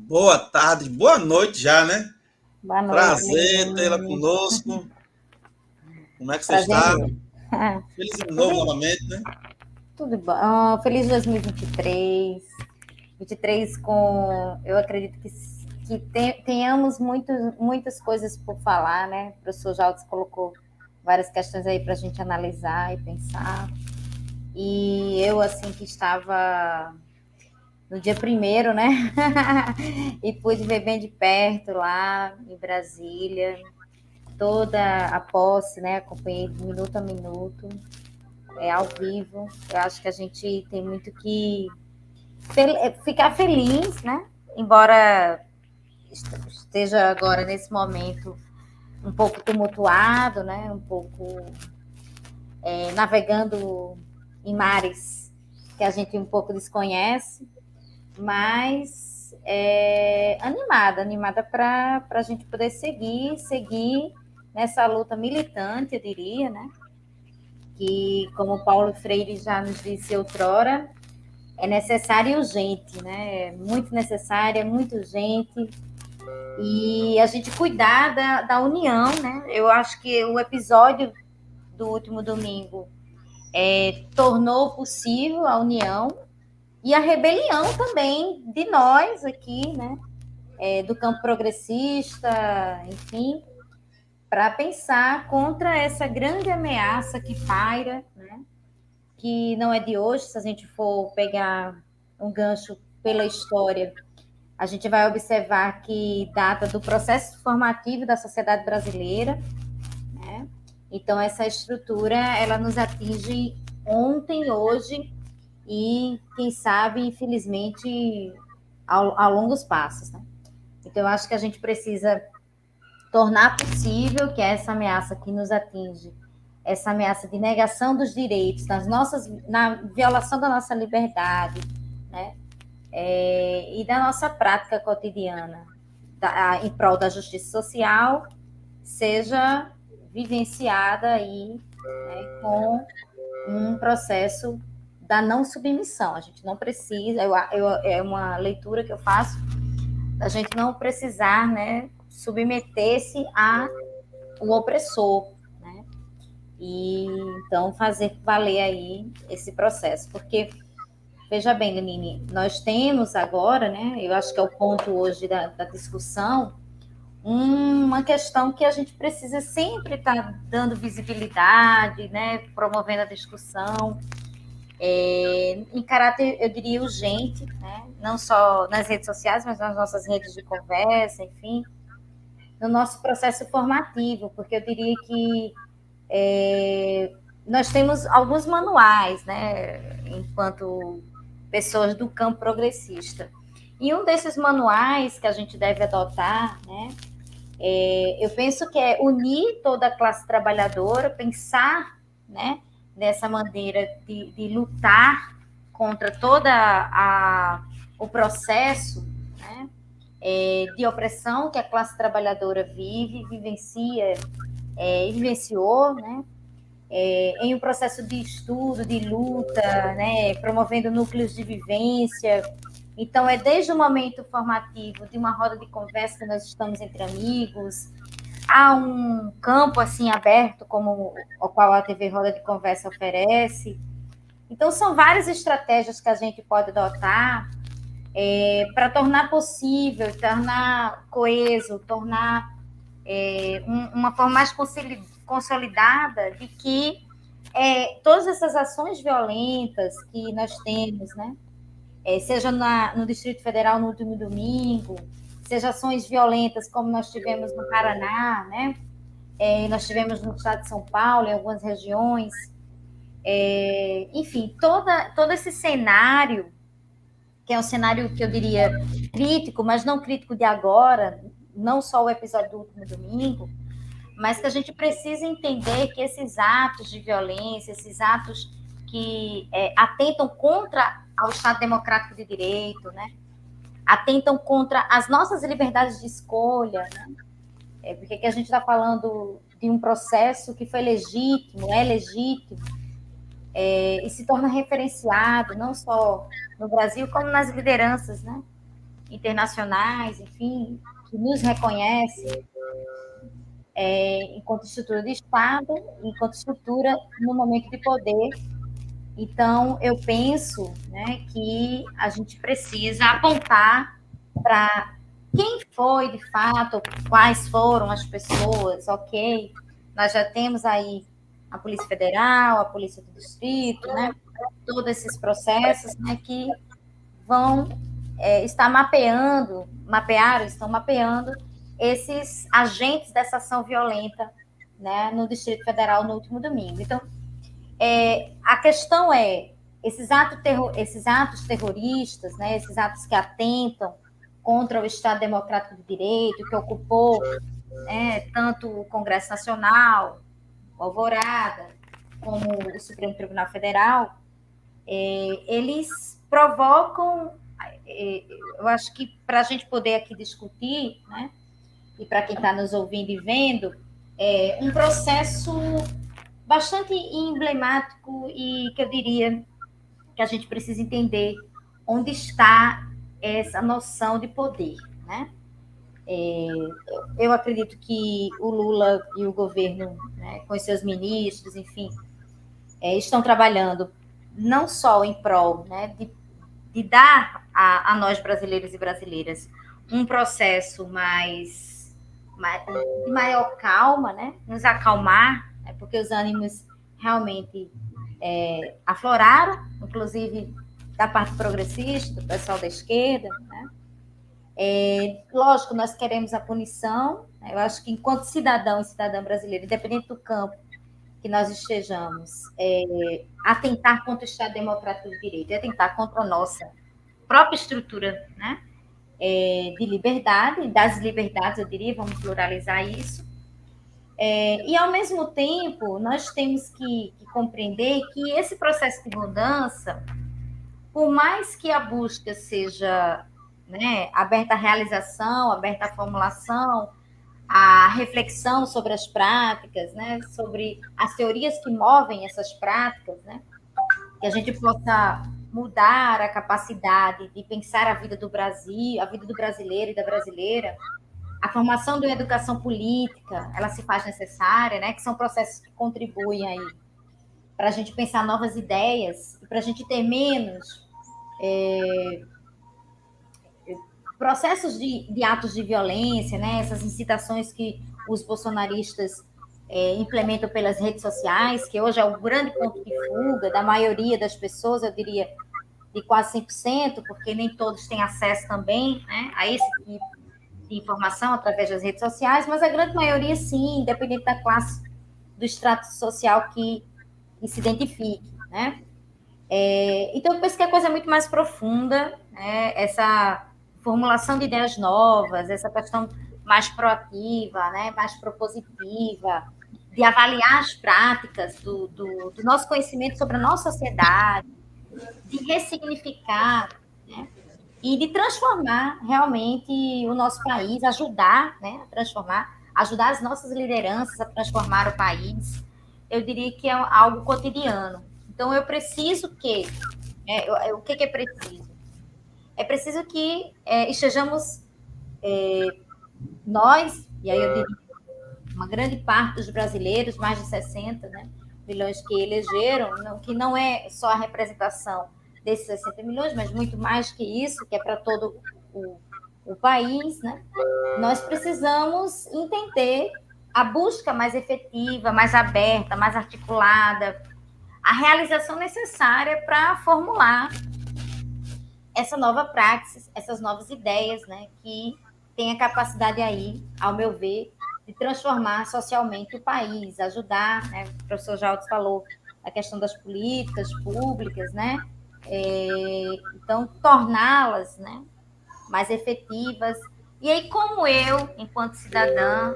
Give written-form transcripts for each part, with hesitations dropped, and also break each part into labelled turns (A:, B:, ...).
A: Boa tarde, boa noite já, né?
B: Boa noite.
A: Prazer tê-la conosco. Como é que você
B: Prazer
A: está?
B: meu.
A: Feliz ano novo novamente, né?
B: Tudo bom. Feliz 2023. 23 com... Eu acredito que tenhamos muitas coisas por falar, né? O professor Jaldes colocou várias questões aí para a gente analisar e pensar. E eu, assim, que estava no dia 1º, né? E pude ver bem de perto lá em Brasília toda a posse, né? Acompanhei de minuto a minuto, ao vivo. Eu acho que a gente tem muito que ficar feliz, né? Embora esteja agora nesse momento um pouco tumultuado, né? Um pouco navegando em mares que a gente um pouco desconhece, mas animada para a gente poder seguir nessa luta militante, eu diria, né? Que, como Paulo Freire já nos disse outrora, é necessária e urgente, né? É muito necessária, muito urgente. E a gente cuidar da união, né? Eu acho que o episódio do último domingo tornou possível a união e a rebelião também de nós aqui, né? Do campo progressista, enfim, para pensar contra essa grande ameaça que paira, né? Que não é de hoje. Se a gente for pegar um gancho pela história, a gente vai observar que data do processo formativo da sociedade brasileira, né? Então, essa estrutura, ela nos atinge ontem, hoje e, quem sabe, infelizmente, a longos passos, né? Então, eu acho que a gente precisa tornar possível que essa ameaça que nos atinge, essa ameaça de negação dos direitos, na violação da nossa liberdade, né? E da nossa prática cotidiana, em prol da justiça social, seja vivenciada aí, né, com um processo da não submissão. A gente não precisa, é uma leitura que eu faço, a gente não precisar, né, submeter-se ao opressor, né? E então fazer valer aí esse processo, porque veja bem, Lenine, nós temos agora, né? Eu acho que é o ponto hoje da discussão, uma questão que a gente precisa sempre estar dando visibilidade, né? Promovendo a discussão, em caráter, eu diria, urgente, né? Não só nas redes sociais, mas nas nossas redes de conversa, enfim, no nosso processo formativo, porque eu diria que nós temos alguns manuais, né, enquanto pessoas do campo progressista. E um desses manuais que a gente deve adotar, né, eu penso que é unir toda a classe trabalhadora, pensar, né, dessa maneira de lutar contra o processo, né, de opressão que a classe trabalhadora vivencia e vivenciou, né, em um processo de estudo, de luta, né, promovendo núcleos de vivência. Então, desde o momento formativo de uma roda de conversa que nós estamos entre amigos, há um campo assim aberto, como o qual a TV Roda de Conversa oferece. Então, são várias estratégias que a gente pode adotar para tornar possível, tornar coeso, tornar uma forma mais consolidada de que todas essas ações violentas que nós temos, né, seja no Distrito Federal no último domingo, seja ações violentas como nós tivemos no Paraná, né, nós tivemos no estado de São Paulo, em algumas regiões, enfim, todo esse cenário, que é um cenário que eu diria crítico, mas não crítico de agora, não só o episódio do último domingo, mas que a gente precisa entender que esses atos de violência, esses atos que atentam contra ao Estado Democrático de Direito, né? Atentam contra as nossas liberdades de escolha, né? Porque que a gente está falando de um processo que foi legítimo, é legítimo, e se torna referenciado, não só no Brasil, como nas lideranças, né, internacionais, enfim, que nos reconhecem enquanto estrutura de Estado, enquanto estrutura no momento de poder. Então, eu penso, né, que a gente precisa apontar para quem foi, de fato, quais foram as pessoas, ok? Nós já temos aí a Polícia Federal, a Polícia do Distrito, né? Todos esses processos, né, que vão estar estão mapeando esses agentes dessa ação violenta, né, no Distrito Federal no último domingo. Então, a questão é, esses atos terroristas, né, esses atos que atentam contra o Estado Democrático de Direito, que ocupou, né, tanto o Congresso Nacional, o Alvorada, como o Supremo Tribunal Federal, eles provocam, eu acho que para a gente poder aqui discutir, né, e para quem está nos ouvindo e vendo, um processo bastante emblemático e que eu diria que a gente precisa entender onde está essa noção de poder, né? Eu acredito que o Lula e o governo, né, com os seus ministros, enfim, estão trabalhando não só em prol, né, de dar a nós brasileiros e brasileiras um processo de maior calma, né, nos acalmar, né, porque os ânimos realmente afloraram, inclusive da parte progressista, do pessoal da esquerda, né? Lógico, nós queremos a punição, né? Eu acho que enquanto cidadão e cidadã brasileiro, independente do campo que nós estejamos, atentar contra o Estado Democrático de Direito, atentar contra a nossa própria estrutura, né, de liberdade, das liberdades, eu diria, vamos pluralizar isso, e, ao mesmo tempo, nós temos que compreender que esse processo de mudança, por mais que a busca seja, né, aberta à realização, aberta à formulação, à reflexão sobre as práticas, né, sobre as teorias que movem essas práticas, né, que a gente possa mudar a capacidade de pensar a vida do Brasil, a vida do brasileiro e da brasileira. A formação de uma educação política, ela se faz necessária, né? Que são processos que contribuem aí para a gente pensar novas ideias e para a gente ter menos processos de atos de violência, né? Essas incitações que os bolsonaristas implementam pelas redes sociais, que hoje é o grande ponto de fuga da maioria das pessoas, eu diria de quase 100%, porque nem todos têm acesso também, né, a esse tipo de informação através das redes sociais, mas a grande maioria sim, independente da classe, do extrato social que se identifique, né? Então, eu penso que a coisa é muito mais profunda, né? Essa formulação de ideias novas, essa questão mais proativa, né? Mais propositiva, de avaliar as práticas do nosso conhecimento sobre a nossa sociedade, de ressignificar, né? E de transformar realmente o nosso país, ajudar, né, a transformar, ajudar as nossas lideranças a transformar o país, eu diria que é algo cotidiano. Então, eu preciso que... o que é preciso? É preciso que estejamos nós, e aí eu diria uma grande parte dos brasileiros, mais de 60, né, milhões que elegeram, que não é só a representação desses 60 milhões, mas muito mais que isso, que é para todo o país, né? Nós precisamos entender a busca mais efetiva, mais aberta, mais articulada, a realização necessária para formular essa nova praxis, essas novas ideias, né? Que tem a capacidade aí, ao meu ver, de transformar socialmente o país, ajudar, né? O professor Jaldes falou a questão das políticas públicas, né? Então, torná-las, né, mais efetivas. E aí, como eu, enquanto cidadão,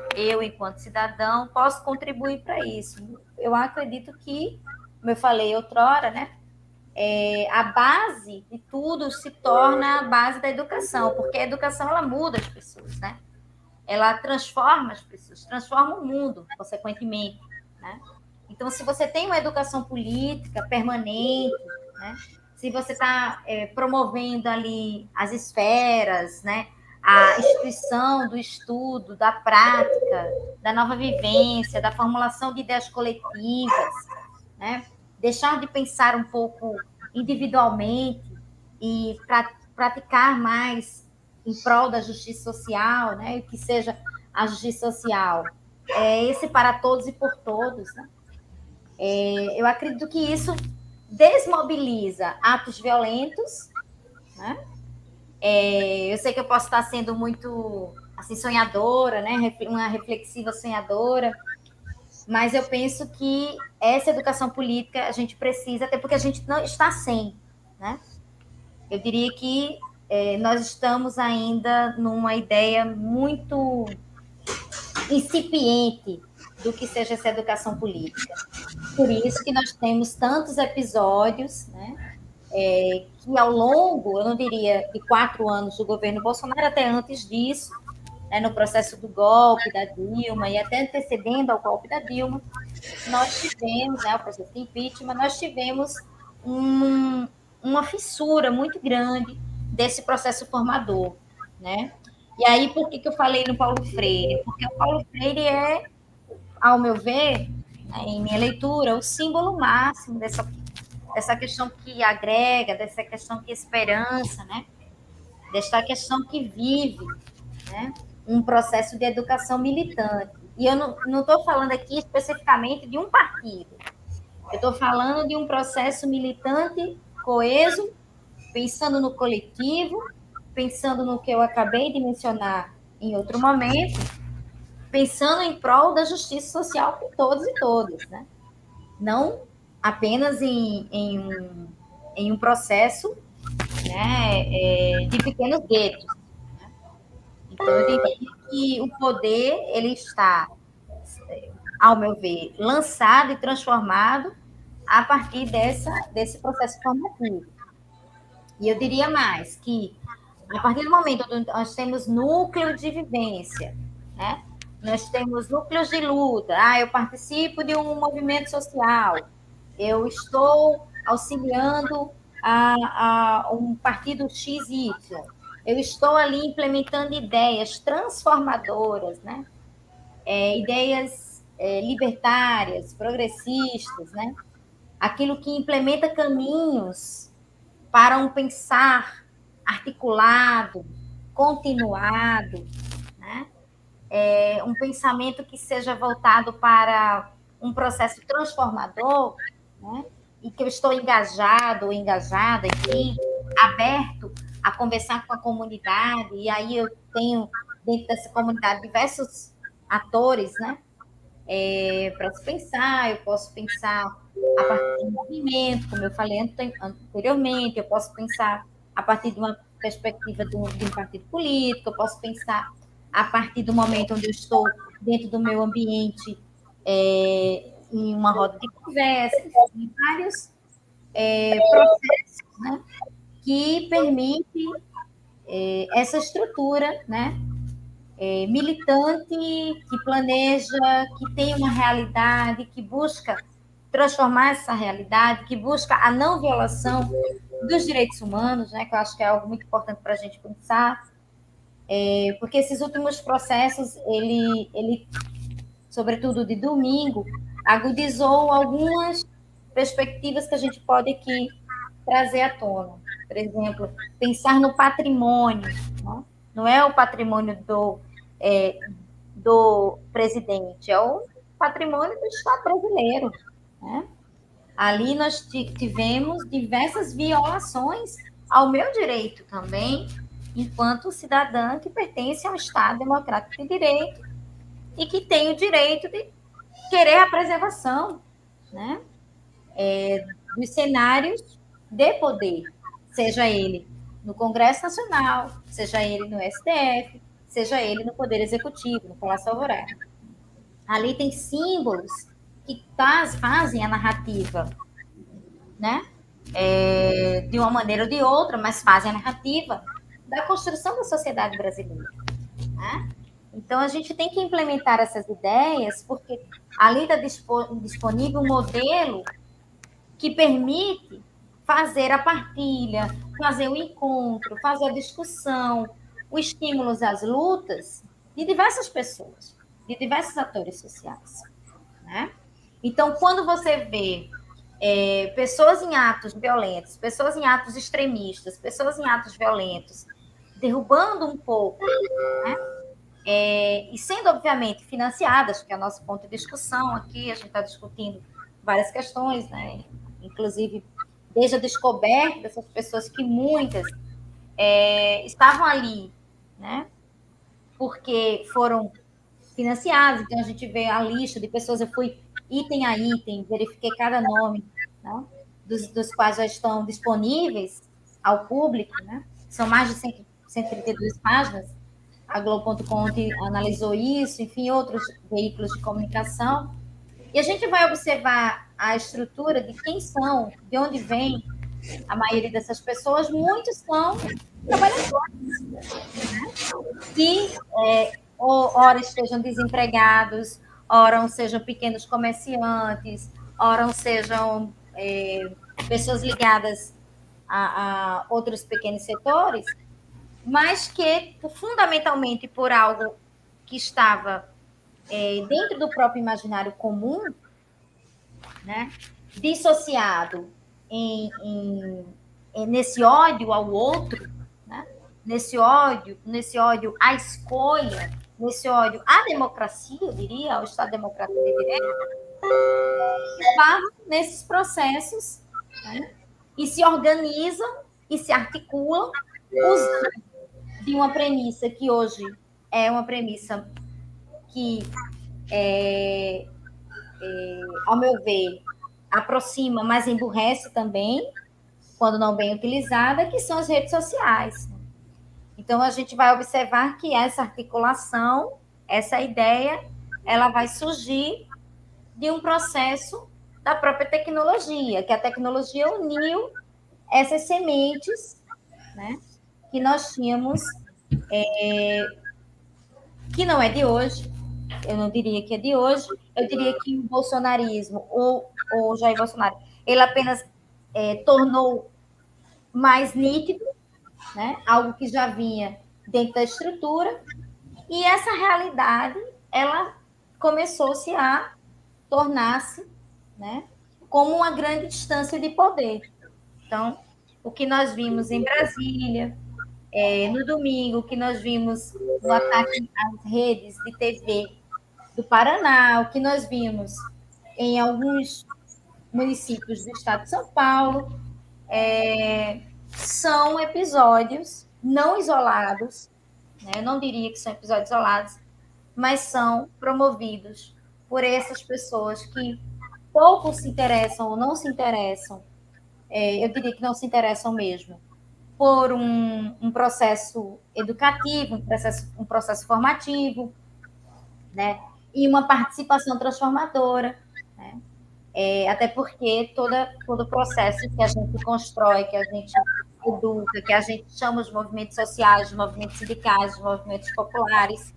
B: posso contribuir para isso? Eu acredito que, como eu falei outrora, né, a base de tudo se torna a base da educação, porque a educação ela muda as pessoas, né? Ela transforma as pessoas, transforma o mundo, consequentemente, né? Então, se você tem uma educação política permanente, né? Se você está promovendo ali as esferas, né? A instituição do estudo, da prática, da nova vivência, da formulação de ideias coletivas, né? Deixar de pensar um pouco individualmente e praticar mais em prol da justiça social, né? Que seja a justiça social, esse para todos e por todos, né? Eu acredito que isso desmobiliza atos violentos, né? Eu sei que eu posso estar sendo muito assim sonhadora, né? Uma reflexiva sonhadora, mas eu penso que essa educação política a gente precisa, até porque a gente não está sem, né? Eu diria que nós estamos ainda numa ideia muito incipiente do que seja essa educação política. Por isso que nós temos tantos episódios, né? Que ao longo, eu não diria de 4 anos do governo Bolsonaro, até antes disso, né, no processo do golpe da Dilma e até antecedendo ao golpe da Dilma, nós tivemos, né, o processo de impeachment, nós tivemos uma fissura muito grande desse processo formador, né? E aí, por que eu falei no Paulo Freire? Porque o Paulo Freire é, ao meu ver, né, em minha leitura, o símbolo máximo dessa questão que agrega, dessa questão que esperança, né? Desta questão que vive, né? Um processo de educação militante. E eu não estou falando aqui especificamente de um partido. Eu estou falando de um processo militante coeso, pensando no coletivo, pensando no que eu acabei de mencionar em outro momento, pensando em prol da justiça social por todos e todas, né? Não apenas em um processo, né, de pequenos guetos. Então, eu diria que o poder ele está, ao meu ver, lançado e transformado a partir desse processo formativo. E eu diria mais que, a partir do momento onde nós temos núcleo de vivência, né? Nós temos núcleos de luta. Eu participo de um movimento social, eu estou auxiliando a um partido XY, eu estou ali implementando ideias transformadoras, né? Ideias libertárias, progressistas, né? Aquilo que implementa caminhos para um pensar articulado, continuado, né? Um pensamento que seja voltado para um processo transformador, né? E que eu estou engajado ou engajada, enfim, aberto a conversar com a comunidade, e aí eu tenho dentro dessa comunidade diversos atores, né? Para se pensar, eu posso pensar a partir de um movimento, como eu falei anteriormente, eu posso pensar a partir de uma perspectiva de um partido político, eu posso pensar a partir do momento onde eu estou dentro do meu ambiente, em uma roda de conversa, em vários processos, né, que permitem essa estrutura, né, militante, que planeja, que tem uma realidade, que busca transformar essa realidade, que busca a não violação dos direitos humanos, né, que eu acho que é algo muito importante para a gente pensar, porque esses últimos processos, ele, sobretudo de domingo, agudizou algumas perspectivas que a gente pode aqui trazer à tona. Por exemplo, pensar no patrimônio, né? Não é o patrimônio do presidente, é o patrimônio do Estado brasileiro, né? Ali nós tivemos diversas violações ao meu direito também, enquanto cidadã que pertence ao Estado democrático de direito e que tem o direito de querer a preservação, né, dos cenários de poder, seja ele no Congresso Nacional, seja ele no STF, seja ele no Poder Executivo, no Palácio Alvorada. Ali tem símbolos que fazem a narrativa, né, de uma maneira ou de outra, mas fazem a narrativa da construção da sociedade brasileira. Né? Então, a gente tem que implementar essas ideias, porque ali está disponível um modelo que permite fazer a partilha, fazer o encontro, fazer a discussão, o estímulo às lutas de diversas pessoas, de diversos atores sociais. Né? Então, quando você vê pessoas em atos violentos, pessoas em atos extremistas, pessoas em atos violentos, derrubando um pouco, né? E sendo, obviamente, financiadas, que é o nosso ponto de discussão aqui, a gente está discutindo várias questões, né? Inclusive, desde a descoberta dessas pessoas, que muitas estavam ali, né? Porque foram financiadas, então a gente vê a lista de pessoas, eu fui item a item, verifiquei cada nome, né? dos quais já estão disponíveis ao público, né? São mais de 132 páginas, a Globo.com analisou isso, enfim, outros veículos de comunicação. E a gente vai observar a estrutura de quem são, de onde vem a maioria dessas pessoas. Muitos são trabalhadores, né? Que ora estejam desempregados, ora sejam pequenos comerciantes, ora sejam pessoas ligadas a outros pequenos setores, mas que, fundamentalmente, por algo que estava dentro do próprio imaginário comum, né, dissociado nesse ódio ao outro, né, nesse ódio à escolha, nesse ódio à democracia, eu diria, ao Estado Democrático de Direito, estavam nesses processos, né, e se organizam e se articulam usando de uma premissa que hoje é uma premissa que, ao meu ver, aproxima, mas emburrece também, quando não bem utilizada, que são as redes sociais. Então, a gente vai observar que essa articulação, essa ideia, ela vai surgir de um processo da própria tecnologia, que a tecnologia uniu essas sementes, né, que nós tínhamos, que não é de hoje, eu não diria que é de hoje, eu diria que o bolsonarismo, ou o Jair Bolsonaro, ele apenas tornou mais nítido, né, algo que já vinha dentro da estrutura, e essa realidade, ela começou-se a tornar-se, né, como uma grande distância de poder. Então, o que nós vimos em Brasília, no domingo, o que nós vimos no ataque às redes de TV do Paraná, o que nós vimos em alguns municípios do estado de São Paulo, são episódios não isolados, né? Eu não diria que são episódios isolados, mas são promovidos por essas pessoas que pouco se interessam ou não se interessam, eu diria que não se interessam mesmo, por um processo educativo, um processo formativo, né? E uma participação transformadora, né? Até porque todo o processo que a gente constrói, que a gente educa, que a gente chama os movimentos sociais, os movimentos sindicais, os movimentos populares,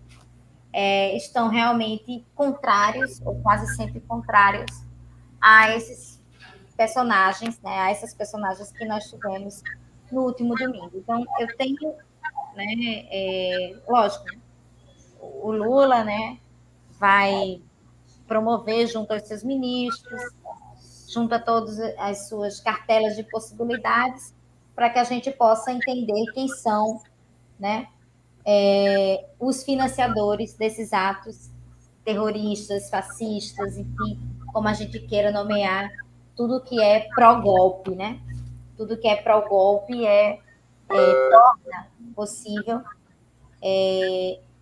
B: estão realmente contrários, ou quase sempre contrários, a esses personagens, né, a essas personagens que nós tivemos no último domingo. Então, eu tenho, né, lógico, o Lula, né, vai promover junto aos seus ministros, junto a todas as suas cartelas de possibilidades, para que a gente possa entender quem são, né, os financiadores desses atos terroristas, fascistas, enfim, como a gente queira nomear, tudo que é pró-golpe, né? Tudo que é pró-golpe torna possível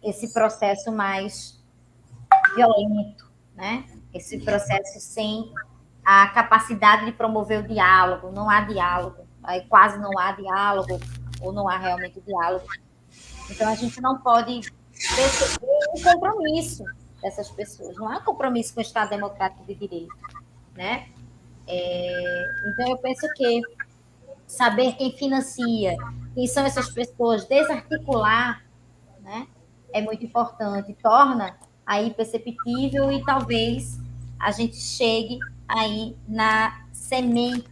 B: esse processo mais violento, né? Esse processo sem a capacidade de promover o diálogo. Não há diálogo, aí quase não há diálogo, ou não há realmente diálogo. Então, a gente não pode perceber o compromisso dessas pessoas. Não há compromisso com o Estado Democrático de Direito, né? Então, eu penso que saber quem financia, quem são essas pessoas, desarticular, né, é muito importante, torna aí perceptível e talvez a gente chegue aí na semente,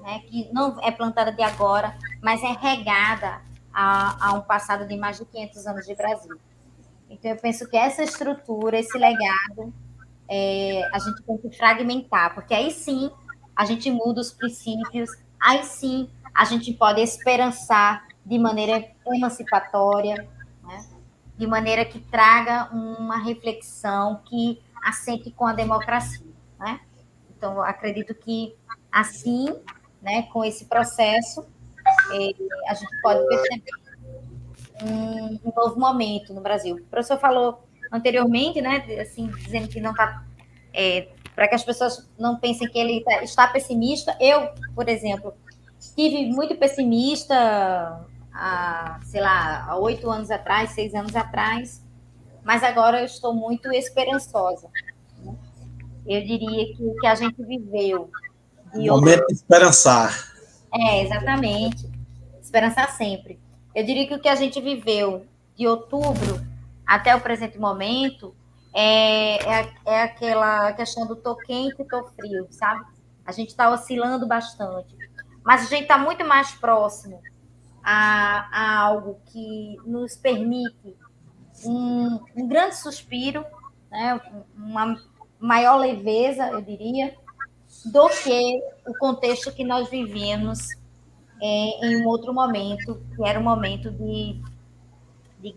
B: né, que não é plantada de agora, mas é regada a um passado de mais de 500 anos de Brasil. Então, eu penso que essa estrutura, esse legado, a gente tem que fragmentar, porque aí sim a gente muda os princípios, aí sim a gente pode esperançar de maneira emancipatória, né? De maneira que traga uma reflexão que assente com a democracia, né? Então, eu acredito que assim, né, com esse processo, a gente pode perceber um novo momento no Brasil. O professor falou anteriormente, né, assim, dizendo que não está, para que as pessoas não pensem que ele está pessimista. Eu, por exemplo, estive muito pessimista há, sei lá, há 8 anos atrás, 6 anos atrás, mas agora eu estou muito esperançosa. Eu diria que o que a gente viveu de
A: Momento de esperançar.
B: exatamente, esperançar sempre. Eu diria que o que a gente viveu de outubro até o presente momento é aquela questão do tô quente e tô frio, sabe? A gente está oscilando bastante, mas a gente está muito mais próximo a algo que nos permite um grande suspiro, né? Uma maior leveza, eu diria, do que o contexto que nós vivíamos em um outro momento, que era um momento de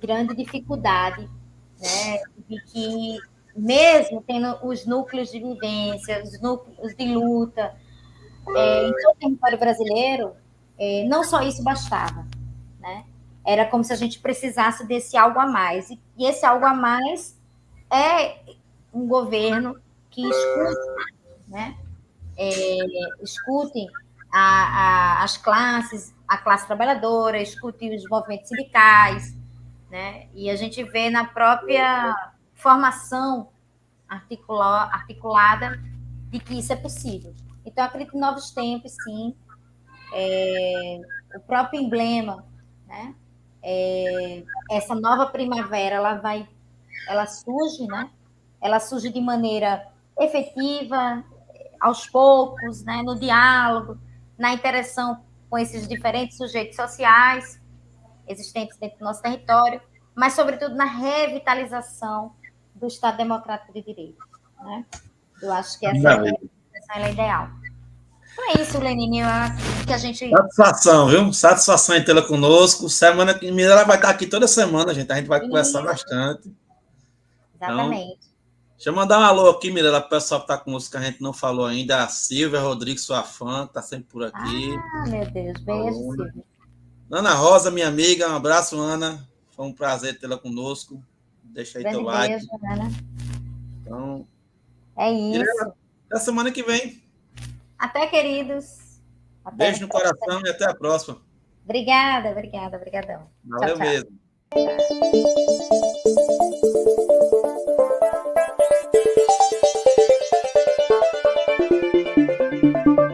B: grande dificuldade, né? De que, mesmo tendo os núcleos de vivência, os núcleos de luta, em todo o território brasileiro, não só isso bastava, né? Era como se a gente precisasse desse algo a mais. E esse algo a mais é um governo que escute, né? Escutem as classes, a classe trabalhadora, escutem os movimentos sindicais, né? E a gente vê na própria formação articulada de que isso é possível. Então, acredito em novos tempos, sim. O próprio emblema, né? Essa nova primavera, ela surge, né? Ela surge de maneira efetiva, aos poucos, né? No diálogo, na interação com esses diferentes sujeitos sociais existentes dentro do nosso território, mas, sobretudo, na revitalização do Estado Democrático de Direito. Né? Eu acho que essa é a ideal. Então é isso, Lenine, eu acho que a gente...
A: Satisfação, viu? Satisfação em tê-la conosco. Semana que vem ela vai estar aqui toda semana, gente. A gente vai conversar bastante.
B: Exatamente.
A: Então, deixa eu mandar um alô aqui, Mirela, para o pessoal que está conosco, que a gente não falou ainda. A Silvia Rodrigues, sua fã, está sempre por aqui.
B: Ah, meu Deus, beijo, Silvia.
A: Ana Rosa, minha amiga, um abraço, Ana. Foi um prazer tê-la conosco. Deixa aí teu like.
B: Beijo, Ana.
A: Então,
B: é isso.
A: Até semana que vem.
B: Até, queridos.
A: Até beijo no coração e até a próxima.
B: Obrigada, obrigadão.
A: Valeu tchau, tchau. Mesmo. Tchau.